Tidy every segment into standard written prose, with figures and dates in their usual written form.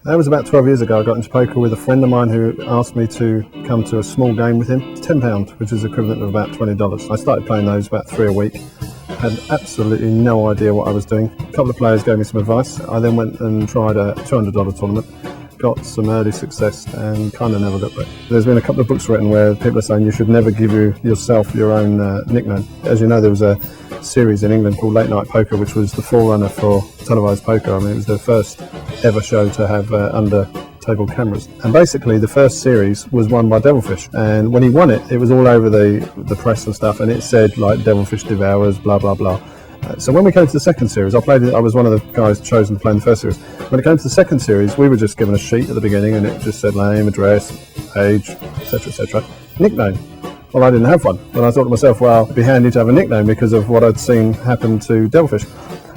That was about 12 years ago. I got into poker with a friend of mine who asked me to come to a small game with him. It's £10, which is equivalent of about $20. I started playing those about 3 a week. Had absolutely no idea what I was doing. A couple of players gave me some advice. I then went and tried a $200 tournament. Got some early success and kind of never got back. There's been a couple of books written where people are saying you should never give yourself your own nickname. As you know, there was a series in England called Late Night Poker, which was the forerunner for televised poker. I mean, it was the first ever show to have under table cameras. And basically the first series was won by Devilfish, and when he won it, it was all over the press and stuff, and it said like Devilfish devours, blah blah blah. So when we came to the second series, I was one of the guys chosen to play in the first series. When it came to the second series, we were just given a sheet at the beginning and it just said name, address, age, etc, etc. Nickname. Well, I didn't have one, but I thought to myself, well, it'd be handy to have a nickname because of what I'd seen happen to Devilfish.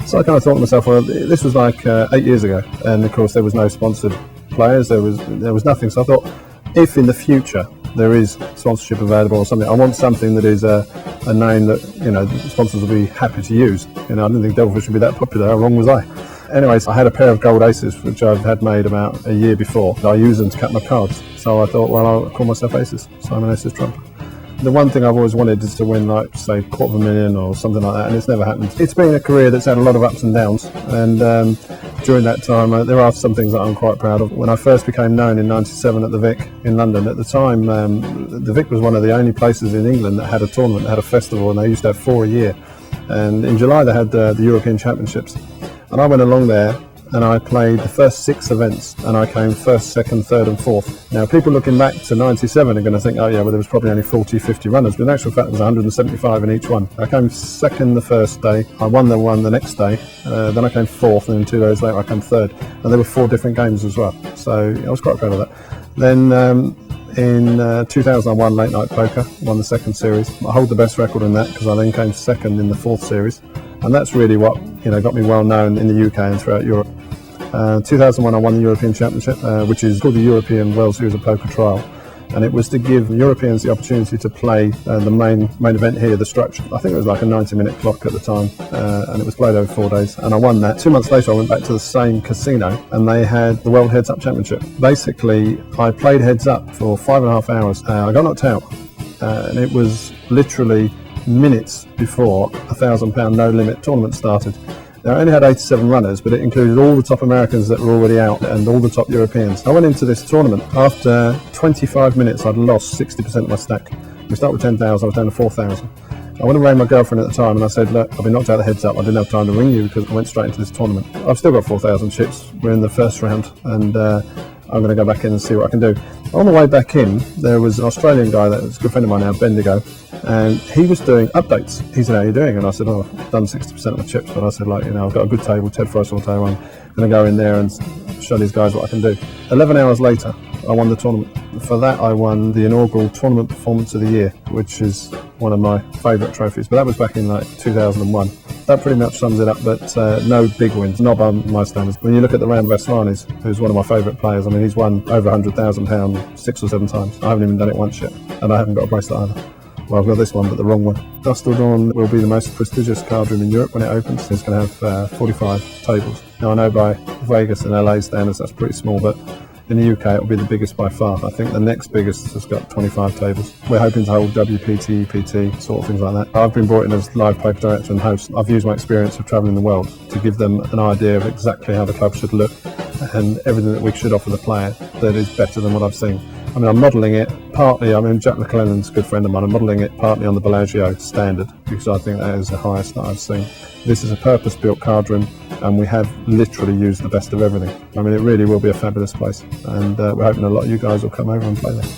So I kind of thought to myself, well, this was like 8 years ago, and of course there was no sponsored players, there was nothing. So I thought, if in the future there is sponsorship available or something, I want something that is a name that, you know, sponsors will be happy to use. You know, I didn't think Devilfish would be that popular. How wrong was I? Anyways, I had a pair of gold aces which I've had made about a year before. I use them to cut my cards, so I thought, well, I'll call myself Aces, Simon Aces Trump. The one thing I've always wanted is to win, like, say, $250,000 or something like that, and it's never happened. It's been a career that's had a lot of ups and downs, and during that time there are some things that I'm quite proud of. When I first became known in '97 at the Vic in London, at the time the Vic was one of the only places in England that had a tournament, had a festival, and they used to have 4 a year. And in July they had the European Championships, and I went along there and I played the first 6 events, and I came first, second, third and fourth. Now, people looking back to '97 are going to think, oh yeah, well there was probably only 40, 50 runners, but in actual fact there was 175 in each one. I came second the first day, I won the one the next day, then I came fourth, and then 2 days later I came third, and there were 4 different games as well, so I was quite proud of that. Then in 2000 I won Late Night Poker, won the second series. I hold the best record in that because I then came second in the 4th series, and that's really what, you know, got me well known in the UK and throughout Europe. 2001 I won the European Championship, which is called the European World Series of Poker Trial, and it was to give Europeans the opportunity to play the main event here, the structure. I think it was like a 90-minute clock at the time, and it was played over 4 days, and I won that. 2 months later I went back to the same casino and they had the World Heads Up Championship. Basically I played heads up for 5.5 hours. I got knocked out, and it was literally minutes before a £1,000 no limit tournament started. Now, I only had 87 runners, but it included all the top Americans that were already out and all the top Europeans. I went into this tournament. After 25 minutes, I'd lost 60% of my stack. We started with 10,000, I was down to 4,000. I went and rang my girlfriend at the time and I said, look, I've been knocked out of the heads up. I didn't have time to ring you because I went straight into this tournament. I've still got 4,000 chips. We're in the first round, and I'm going to go back in and see what I can do. On the way back in, there was an Australian guy that was a good friend of mine now, Bendigo, and he was doing updates. He said, how are you doing? And I said, oh, I've done 60% of my chips, but I said, like, you know, I've got a good table, Ted Frost all table, I'm going to go in there and show these guys what I can do. 11 hours later, I won the tournament. For that, I won the inaugural Tournament Performance of the Year, which is one of my favourite trophies, but that was back in like 2001. That pretty much sums it up, but no big wins, not by my standards. When you look at the Ram Vaswani's, who's one of my favourite players, I mean, he's won over £100,000 6 or 7 times. I haven't even done it once yet, and I haven't got a bracelet either. Well, I've got this one, but the wrong one. Dusk will be the most prestigious card room in Europe when it opens. It's going to have 45 tables. Now, I know by Vegas and LA standards that's pretty small, but in the UK it'll be the biggest by far. I think the next biggest has got 25 tables. We're hoping to hold WPT, EPT, sort of things like that. I've been brought in as live poker director and host. I've used my experience of travelling the world to give them an idea of exactly how the club should look and everything that we should offer the player that is better than what I've seen. I mean, I'm modelling it partly, I mean, Jack McClellan's a good friend of mine, I'm modelling it partly on the Bellagio standard because I think that is the highest that I've seen. This is a purpose-built card room and we have literally used the best of everything. I mean, it really will be a fabulous place, and we're hoping a lot of you guys will come over and play there.